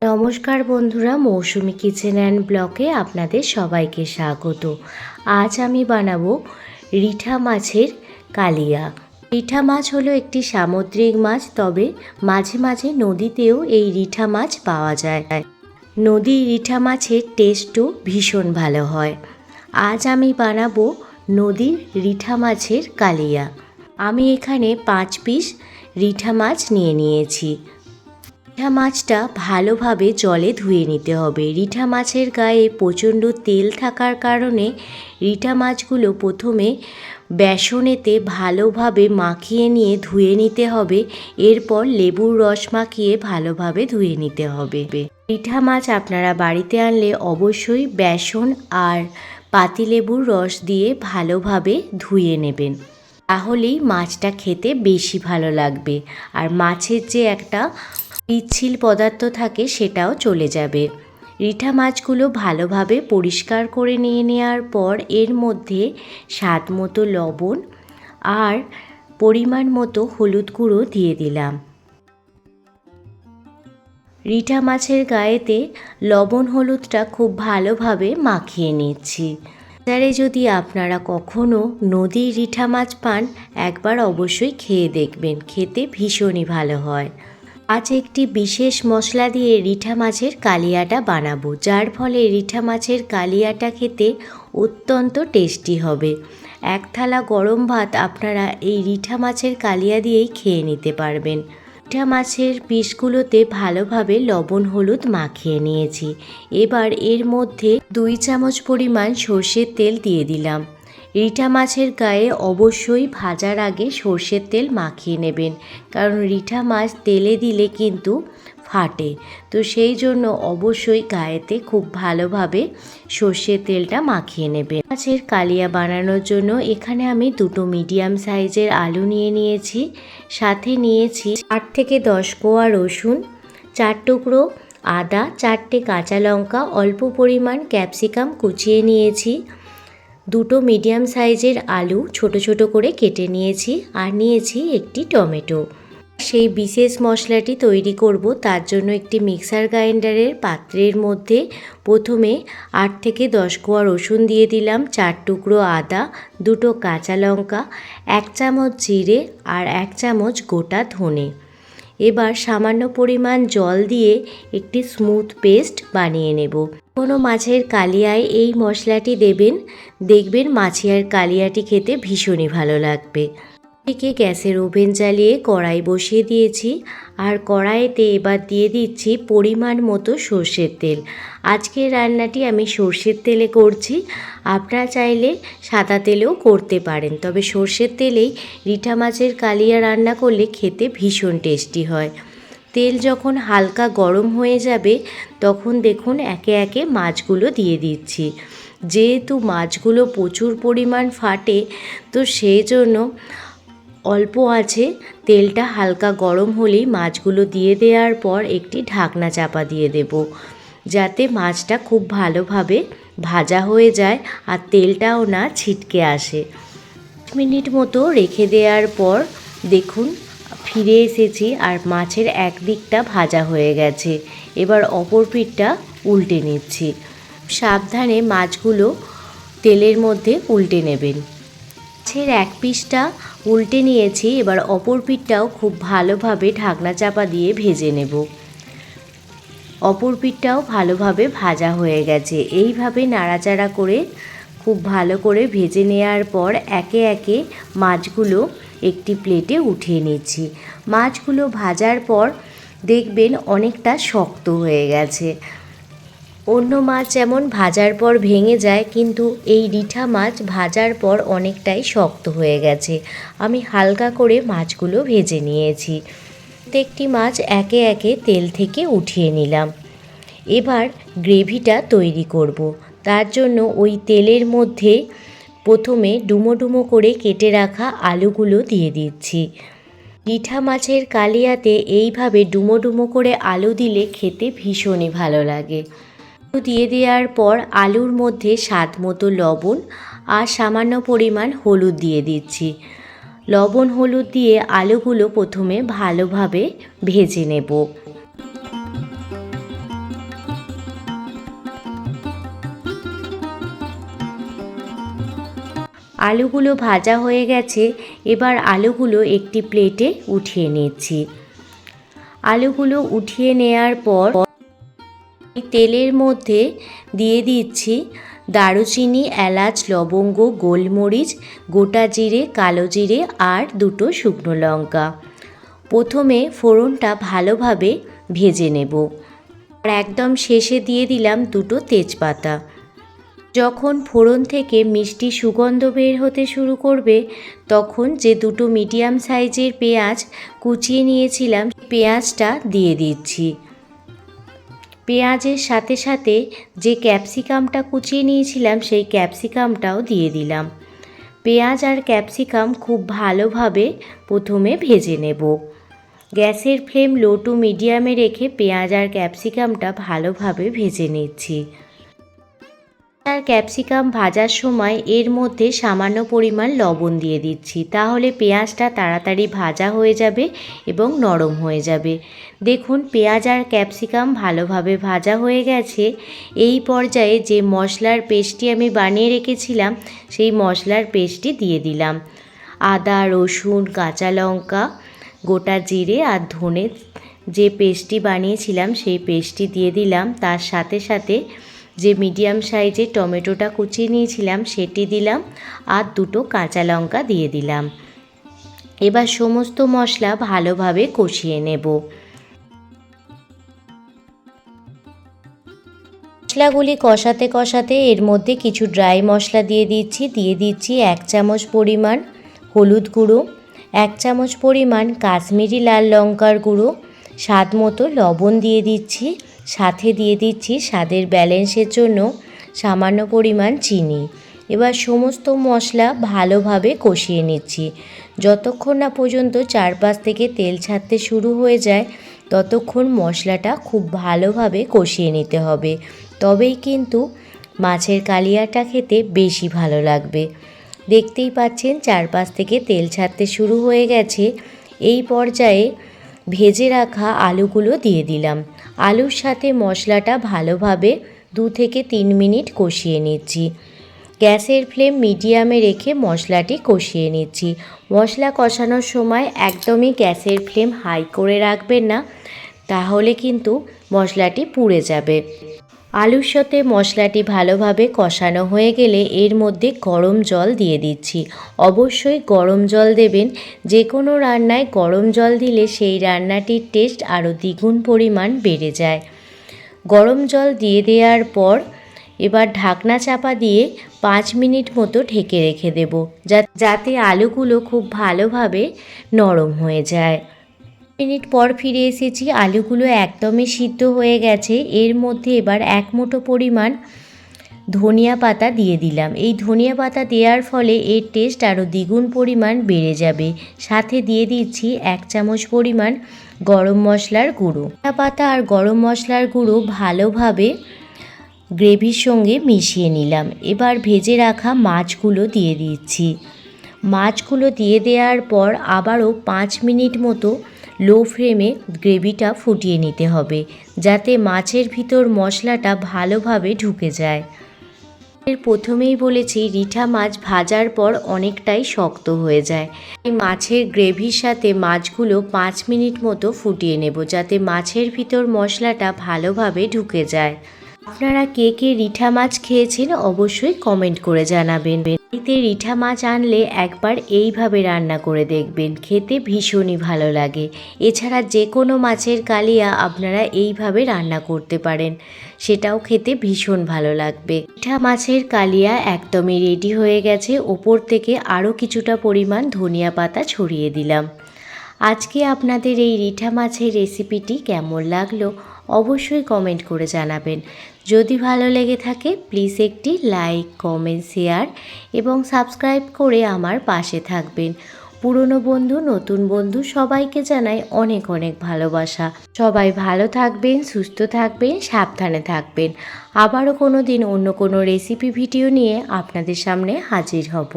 নমস্কার বন্ধুরা, মৌসুমি kitchen and ব্লগে আপনাদের সবাইকে স্বাগত। আজ আমি বানাবো রিঠা মাছের কালিয়া। রিঠা মাছ হলো একটি সামুদ্রিক মাছ, তবে মাঝে মাঝে নদীতেও এই রিঠা মাছ পাওয়া যায়। নদীর রিঠা মাছের টেস্টও ভীষণ ভালো হয়। আজ আমি বানাবো নদীর রিঠা মাছের কালিয়া। আমি এখানে 5 পিস রিঠা মাছ নিয়েছি। রিঠা মাছটা ভালোভাবে জলে ধুয়ে নিতে হবে। রিঠা মাছের গায়ে প্রচণ্ড তেল থাকার কারণে রিঠা মাছগুলো প্রথমে বেসনেতে ভালোভাবে মাখিয়ে নিয়ে ধুয়ে নিতে হবে। এরপর লেবুর রস মাখিয়ে ভালোভাবে ধুয়ে নিতে হবে। রিঠা মাছ আপনারা বাড়িতে আনলে অবশ্যই বেসন আর পাতিলেবুর রস দিয়ে ভালোভাবে ধুয়ে নেবেন, তাহলেই মাছটা খেতে বেশি ভালো লাগবে। আর মাছের যে একটা পিচ্ছিল পদার্থ থাকে সেটাও চলে যাবে। রিঠা মাছগুলো ভালোভাবে পরিষ্কার করে নিয়ে নেওয়ার পর এর মধ্যে স্বাদ মতো লবণ আর পরিমাণ মতো হলুদ গুঁড়ো দিয়ে দিলাম। রিঠা মাছের গায়েতে লবণ হলুদটা খুব ভালোভাবে মাখিয়ে নিচ্ছি। বাজারে যদি আপনারা কখনো নদীর রিঠা মাছ পান, একবার অবশ্যই খেয়ে দেখবেন, খেতে ভীষণই ভালো হয়। আজ একটি বিশেষ মশলা দিয়ে রিঠা মাছের কালিয়াটা বানাবো, যার ফলে রিঠা মাছের কালিয়াটা খেতে অত্যন্ত টেস্টি হবে। এক থালা গরম ভাত আপনারা এই রিঠা মাছের কালিয়া দিয়েই খেয়ে নিতে পারবেন। রিঠা মাছের পিসগুলোতে ভালোভাবে লবণ হলুদ মাখিয়ে নিয়েছি। এবার এর মধ্যে 2 চামচ পরিমাণ সর্ষের তেল দিয়ে দিলাম। রিঠা মাছের গায়ে অবশ্যই ভাজার আগে সর্ষের তেল মাখিয়ে নেবেন, কারণ রিঠা মাছ তেলে দিলে কিন্তু ফাটে। তো সেই জন্য অবশ্যই গায়েতে খুব ভালোভাবে সর্ষের তেলটা মাখিয়ে নেবেন। মাছের কালিয়া বানানোর জন্য এখানে আমি 2টো মিডিয়াম সাইজের আলু নিয়েছি, সাথে নিয়েছি 8 থেকে 10 কোয়া রসুন, 4 টুকরো আদা, 4টে কাঁচা লঙ্কা, অল্প পরিমাণ ক্যাপসিকাম কুচিয়ে নিয়েছি, 2টো মিডিয়াম সাইজের আলু ছোট ছোট করে কেটে নিয়েছি, আর নিয়েছি একটি টমেটো। সেই বিশেষ মশলাটি তৈরি করব, তার জন্য একটি মিক্সার গ্রাইন্ডারের পাত্রের মধ্যে প্রথমে 8 থেকে 10 কোয়া রসুন দিয়ে দিলাম, 4 টুকরো আদা, 2টো কাঁচা লঙ্কা, 1 চামচ জিরে আর 1 চামচ গোটা ধনে। এবার সামান্য পরিমাণ জল দিয়ে একটি স্মুথ পেস্ট বানিয়ে নেব। কোনো মাছের কালিয়ায় এই মশলাটি দেবেন, দেখবেন মাছের কালিয়াটি খেতে ভীষণই ভালো লাগবে। এদিকে গ্যাসের ওভেন জ্বালিয়ে কড়াই বসিয়ে দিয়েছি, আর কড়াইতে এবার দিয়ে দিচ্ছি পরিমাণ মতো সর্ষের তেল। আজকের রান্নাটি আমি সর্ষের তেলে করছি, আপনারা চাইলে সাদা তেলেও করতে পারেন, তবে সর্ষের তেলেই রিঠা মাছের কালিয়া রান্না করলে খেতে ভীষণ টেস্টি হয়। তেল যখন হালকা গরম হয়ে যাবে তখন দেখুন একে একে মাছগুলো দিয়ে দিচ্ছি। যেহেতু মাছগুলো প্রচুর পরিমাণ ফাটে, তো সেই জন্য অল্প আছে তেলটা হালকা গরম হলেই মাছগুলো দিয়ে দেওয়ার পর একটি ঢাকনা চাপা দিয়ে দেব, যাতে মাছটা খুব ভালোভাবে ভাজা হয়ে যায় আর তেলটাও না ছিটকে আসে। 5 মিনিট মতো রেখে দেওয়ার পর দেখুন ফিরে এসেছি, আর মাছের এক দিকটা ভাজা হয়ে গেছে। এবার অপর পিঠটা উল্টে নিচ্ছি। সাবধানে মাছগুলো তেলের মধ্যে উল্টে নেবেন। মাছের এক পিসটা উল্টে নিয়েছি, এবার অপর পিঠটাও খুব ভালোভাবে ঢাকনা চাপা দিয়ে ভেজে নেব। অপর পিঠটাও ভালোভাবে ভাজা হয়ে গেছে। এইভাবে নাড়াচাড়া করে খুব ভালো করে ভেজে নেওয়ার পর একে একে মাছগুলো একটি প্লেটে উঠিয়ে নিচ্ছি। মাছগুলো ভাজার পর দেখবেন অনেকটা শক্ত হয়ে গেছে। অন্য মাছ যেমন ভাজার পর ভেঙে যায়, কিন্তু এই রিঠা মাছ ভাজার পর অনেকটাই শক্ত হয়ে গেছে। আমি হালকা করে মাছগুলো ভেজে নিয়েছি। প্রত্যেকটি মাছ একে একে তেল থেকে উঠিয়ে নিলাম। এবার গ্রেভিটা তৈরি করব। তার জন্য ওই তেলের মধ্যে প্রথমে ডুমো ডুমো করে কেটে রাখা আলুগুলো দিয়ে দিচ্ছি। রিঠা মাছের কালিয়াতে এইভাবে ডুমো ডুমো করে আলু দিলে খেতে ভীষণই ভালো লাগে। দিয়ে দেওয়ার পর আলুর মধ্যে স্বাদ মতো লবণ আর সামান্য পরিমাণ হলুদ দিয়ে দিচ্ছি। লবণ হলুদ দিয়ে আলুগুলো প্রথমে ভালোভাবে ভেজে নেব। আলুগুলো ভাজা হয়ে গেছে, এবার আলুগুলো একটি প্লেটে উঠিয়ে নিচ্ছি। আলুগুলো উঠিয়ে নেওয়ার পর তেলের মধ্যে দিয়ে দিচ্ছি দারুচিনি, এলাচ, লবঙ্গ, গোলমরিচ, গোটা জিরে, কালো জিরে আর 2টো শুকনো লঙ্কা। প্রথমে ফোড়নটা ভালোভাবে ভেজে নেব আর একদম শেষে দিয়ে দিলাম 2টো তেজপাতা। যখন ফোড়ন থেকে মিষ্টি সুগন্ধ বের হতে শুরু করবে তখন যে 2টো মিডিয়াম সাইজের পেঁয়াজ কুচিয়ে নিয়েছিলাম পেঁয়াজটা দিয়ে দিচ্ছি। পেঁয়াজের সাথে সাথে যে ক্যাপসিকামটা কুচিয়ে নিয়েছিলাম সেই ক্যাপসিকামটাও দিয়ে দিলাম। পেঁয়াজ আর ক্যাপসিকাম খুব ভালোভাবে প্রথমে ভেজে নেব। গ্যাসের ফ্লেম লো টু মিডিয়ামে রেখে পেঁয়াজ আর ক্যাপসিকামটা ভালোভাবে ভেজে নিচ্ছি। আর ক্যাপসিকাম ভাজার সময় এর মধ্যে সামান্য পরিমাণ লবণ দিয়ে দিচ্ছি, তাহলে পেঁয়াজটা তাড়াতাড়ি ভাজা হয়ে যাবে এবং নরম হয়ে যাবে। দেখুন পেঁয়াজ আর ক্যাপসিকাম ভালোভাবে ভাজা হয়ে গেছে। এই পর্যায়ে যে মশলার পেস্টটি আমি বানিয়ে রেখেছিলাম সেই মশলার পেস্টটি দিয়ে দিলাম। আদা, রসুন, কাঁচা লঙ্কা, গোটা জিরে আর ধনে যে পেস্টটি বানিয়েছিলাম সেই পেস্টটি দিয়ে দিলাম। তার সাথে সাথে যে মিডিয়াম সাইজের টমেটোটা কুচিয়ে নিয়েছিলাম সেটি দিলাম আর 2টো কাঁচা লঙ্কা দিয়ে দিলাম। এবার সমস্ত মশলা ভালোভাবে কষিয়ে নেব। মশলাগুলি কষাতে কষাতে এর মধ্যে কিছু ড্রাই মশলা দিয়ে দিচ্ছি 1 চামচ পরিমাণ হলুদ গুঁড়ো, 1 চামচ পরিমাণ কাশ্মীরি লাল লঙ্কার গুঁড়ো, স্বাদ মতো লবণ দিয়ে দিচ্ছি, সাথে দিয়ে দিচ্ছি স্বাদের ব্যালেন্সের জন্য সামান্য পরিমাণ চিনি। এবার সমস্ত মশলা ভালোভাবে কষিয়ে নিচ্ছি। যতক্ষণ না পর্যন্ত চারপাশ থেকে তেল ছাড়তে শুরু হয়ে যায় ততক্ষণ মশলাটা খুব ভালোভাবে কষিয়ে নিতে হবে, তবেই কিন্তু মাছের কালিয়াটা খেতে বেশি ভালো লাগবে। দেখতেই পাচ্ছেন চারপাশ থেকে তেল ছাড়তে শুরু হয়ে গেছে। এই পর্যায়ে ভেজে রাখা আলুগুলো দিয়ে দিলাম। আলুর সাথে মশলাটা ভালোভাবে 2 থেকে 3 মিনিট কষিয়ে নিচ্ছি। গ্যাসের ফ্লেম মিডিয়ামে রেখে মশলাটি কষিয়ে নিচ্ছি। মশলা কষানোর সময় একদমই গ্যাসের ফ্লেম হাই করে রাখবেন না, তাহলে কিন্তু মশলাটি পুড়ে যাবে। আলুর সাথে মশলাটি ভালোভাবে কষানো হয়ে গেলে এর মধ্যে গরম জল দিয়ে দিচ্ছি। অবশ্যই গরম জল দেবেন। যে কোনো রান্নায় গরম জল দিলে সেই রান্নাটির টেস্ট আরও দ্বিগুণ পরিমাণ বেড়ে যায়। গরম জল দিয়ে দেওয়ার পর এবার ঢাকনা চাপা দিয়ে 5 মিনিট মতো ঢেকে রেখে দেব, যাতে আলুগুলো খুব ভালোভাবে নরম হয়ে যায়। মিনিট পর ফিরে এসেছি। আলুগুলো একদমই সিদ্ধ হয়ে গেছে। এর মধ্যে এবার 1 মুঠো পরিমাণ ধনিয়া পাতা দিয়ে দিলাম। এই ধনিয়া পাতা দেওয়ার ফলে এর টেস্ট আরও দ্বিগুণ পরিমাণ বেড়ে যাবে। সাথে দিয়ে দিচ্ছি 1 চামচ পরিমাণ গরম মশলার গুঁড়ো। ধনিয়া পাতা আর গরম মশলার গুঁড়ো ভালোভাবে গ্রেভির সঙ্গে মিশিয়ে নিলাম। এবার ভেজে রাখা মাছগুলো দিয়ে দিচ্ছি। মাছগুলো দিয়ে দেওয়ার পর আবারও 5 মিনিট মতো লো ফ্লেমে গ্রেভিটা ফুটিয়ে নিতে হবে, যাতে মাছের ভিতর মশলাটা ভালোভাবে ঢুকে যায়। এর প্রথমেই বলেছি রিঠা মাছ ভাজার পর অনেকটাই শক্ত হয়ে যায়। এই মাছের গ্রেভির সাথে মাছগুলো 5 মিনিট মতো ফুটিয়ে নেব, যাতে মাছের ভিতর মশলাটা ভালোভাবে ঢুকে যায়। আপনারা কে কে রিঠা মাছ খেয়েছেন অবশ্যই কমেন্ট করে জানাবেন। বাড়িতে রিঠা মাছ আনলে একবার এইভাবে রান্না করে দেখবেন, খেতে ভীষণই ভালো লাগে। এছাড়া যে কোনো মাছের কালিয়া আপনারা এইভাবে রান্না করতে পারেন, সেটাও খেতে ভীষণ ভালো লাগবে। রিঠা মাছের কালিয়া একদমই রেডি হয়ে গেছে। ওপর থেকে আরও কিছুটা পরিমাণ ধনিয়া পাতা ছড়িয়ে দিলাম। আজকে আপনাদের এই রিঠা মাছের রেসিপিটি কেমন লাগলো অবশ্যই কমেন্ট করে জানাবেন। যদি ভালো লেগে থাকে প্লিজ একটি লাইক, কমেন্ট, শেয়ার এবং সাবস্ক্রাইব করে আমার পাশে থাকবেন। পুরনো বন্ধু, নতুন বন্ধু সবাইকে জানাই অনেক অনেক ভালোবাসা। সবাই ভালো থাকবেন, সুস্থ থাকবেন, সাবধানে থাকবেন। আবারও কোনো দিন অন্য কোনো রেসিপি ভিডিও নিয়ে আপনাদের সামনে হাজির হব।